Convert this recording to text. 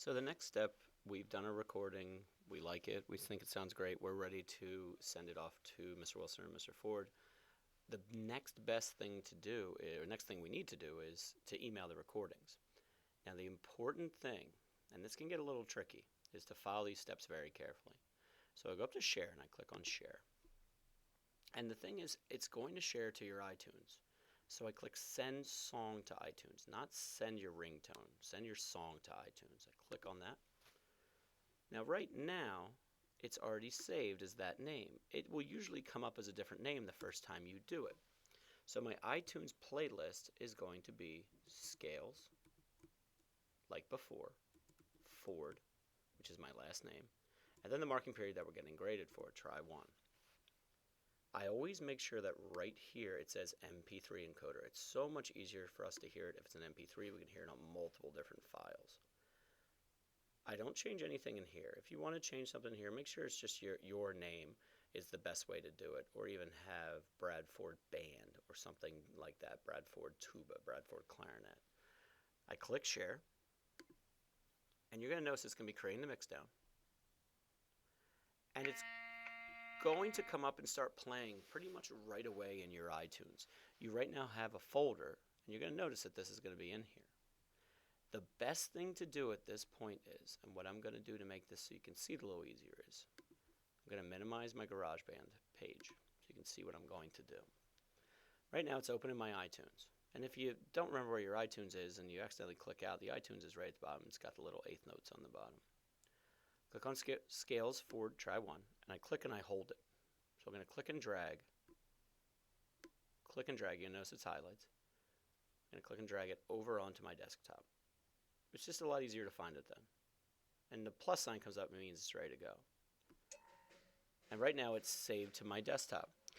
So the next step, we've done a recording. We like it. We think it sounds great. We're ready to send it off to Mr. Wilson or Mr. Ford. The next best thing to do, or next thing we need to do, is to email the recordings. Now, the important thing, and this can get a little tricky, is to follow these steps very carefully. So I go up to share and I click on share. And the thing is, it's going to share to your iTunes. So I click send song to iTunes, not send your ringtone, send your song to iTunes. I click on that. Now, right now, it's already saved as that name. It will usually come up as a different name the first time you do it. So my iTunes playlist is going to be Scales, like before, Ford, which is my last name, and then the marking period that we're getting graded for, try 1. I always make sure that right here it says MP3 encoder. It's so much easier for us to hear it if it's an MP3. We can hear it on multiple different files. I don't change anything in here. If you want to change something here, make sure it's just your name is the best way to do it, or even have Bradford Band or something like that, Bradford Tuba, Bradford Clarinet. I click share, and you're going to notice it's going to be creating the mixdown. And it's going to come up and start playing pretty much right away in your iTunes. You right now have a folder, and you're going to notice that this is going to be in here. The best thing to do at this point is, and what I'm going to do to make this so you can see it a little easier is, I'm going to minimize my GarageBand page so you can see what I'm going to do. Right now it's open in my iTunes. And if you don't remember where your iTunes is and you accidentally click out, the iTunes is right at the bottom. It's got the little eighth notes on the bottom. Click on Scales, Ford, try 1, and I click and I hold it. So I'm going to click and drag. Click and drag, you'll notice it's highlights. I'm going to click and drag it over onto my desktop. It's just a lot easier to find it then. And the plus sign comes up, it means it's ready to go. And right now it's saved to my desktop.